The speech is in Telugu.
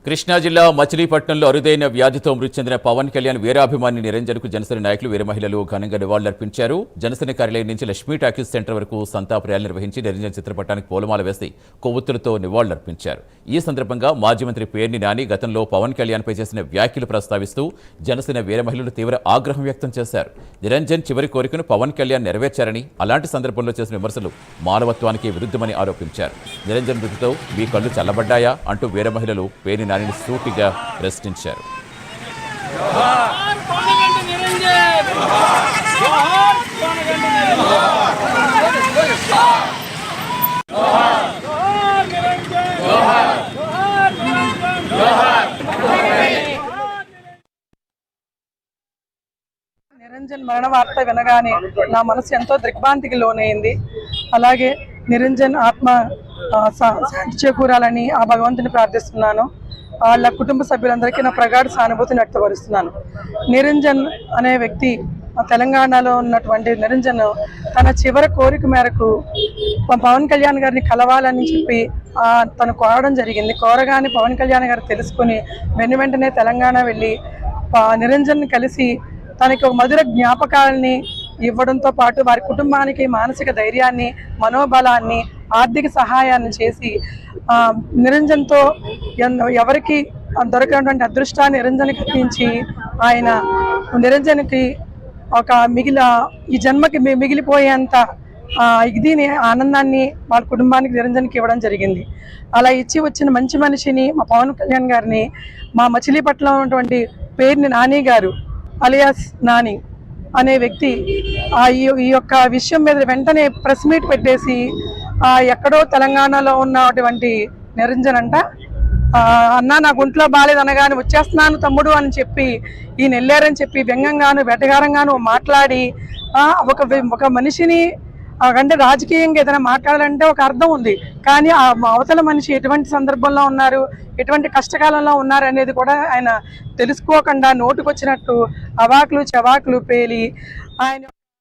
కృష్ణా జిల్లా మచిలీపట్నంలో అరుదైన వ్యాధితో మృతి చెందిన పవన్ కళ్యాణ్ వీరాభిమాని నిరంజన్కు జనసేన నాయకులు వీర మహిళలు ఘనంగా నివాళులర్పించారు. జనసేన కార్యాలయం నుంచి లక్ష్మీ టాకీస్ సెంటర్ వరకు సంతాప ర్యాలీ నిర్వహించి నిరంజన్ చిత్రపటానికి పూలమాల వేసి కొవ్వొత్తులతో నివాళులర్పించారు. ఈ సందర్భంగా మాజీ మంత్రి పేర్ని నాని గతంలో పవన్ కళ్యాణ్పై చేసిన వ్యాఖ్యలు ప్రస్తావిస్తూ జనసేన వీర మహిళలు తీవ్ర ఆగ్రహం వ్యక్తం చేశారు. నిరంజన్ చివరి కోరికను పవన్ కళ్యాణ్ నెరవేర్చారని, అలాంటి సందర్భంలో చేసిన విమర్శలు మానవత్వానికి విరుద్ధమని ఆరోపించారు. నిరంజన్ మృతితో మీ కళ్ళు చల్లబడ్డాయా అంటూ వీర మహిళలు పేర్ని నానిని సూటిగా ప్రశ్నించారు. నిరంజన్ మరణ వార్త వినగానే నా మనసు ఎంతో దిగ్భ్రాంతికి లోనైంది. అలాగే నిరంజన్ ఆత్మ శాంతి చేకూరాలని ఆ భగవంతుని ప్రార్థిస్తున్నాను. వాళ్ళ కుటుంబ సభ్యులందరికీ నా ప్రగాఢ సానుభూతిని వ్యక్తపరుస్తున్నాను. నిరంజన్ అనే వ్యక్తి తెలంగాణలో ఉన్నటువంటి నిరంజన్ తన చివరి కోరిక మేరకు పవన్ కళ్యాణ్ గారిని కలవాలని చెప్పి తను కోరడం జరిగింది. కోరగానే పవన్ కళ్యాణ్ గారు తెలుసుకుని వెంటనే తెలంగాణ వెళ్ళి నిరంజన్ కలిసి తనకి ఒక మధుర జ్ఞాపకాలని ఇవ్వడంతో పాటు వారి కుటుంబానికి మానసిక ధైర్యాన్ని, మనోబలాన్ని, ఆర్థిక సహాయాన్ని చేసి నిరంజన్తో ఎవరికి దొరకనటువంటి అదృష్టాన్ని నిరంజన్కి అందించి ఆయన నిరంజన్కి ఒక ఈ జన్మకి మిగిలిపోయేంత ఇదిని ఆనందాన్ని వాళ్ళ కుటుంబానికి నిరంజన్కి ఇవ్వడం జరిగింది. అలా ఇచ్చి వచ్చిన మంచి మనిషిని మా పవన్ కళ్యాణ్ గారిని మా మచిలీపట్నంలో ఉన్నటువంటి పేర్ని నాని గారు అలియాస్ నాని అనే వ్యక్తి ఈ యొక్క విషయం మీద వెంటనే ప్రెస్ మీట్ పెట్టేసి ఎక్కడో తెలంగాణలో ఉన్నటువంటి నిరంజన్ అంట అన్న నా గుంట్లో బాలేదనగానే వచ్చేస్తున్నాను తమ్ముడు అని చెప్పి ఈయన వెళ్ళారని చెప్పి వ్యంగ్యంగాను వెటగారంగాను మాట్లాడి ఒక మనిషిని అంటే రాజకీయంగా ఏదైనా మాట్లాడాలంటే ఒక అర్థం ఉంది, కానీ ఆ అవతల మనిషి ఎటువంటి సందర్భంలో ఉన్నారు, ఎటువంటి కష్టకాలంలో ఉన్నారు అనేది కూడా ఆయన తెలుసుకోకుండా నోటుకొచ్చినట్టు అవాకులు చవాకులు పేలి ఆయన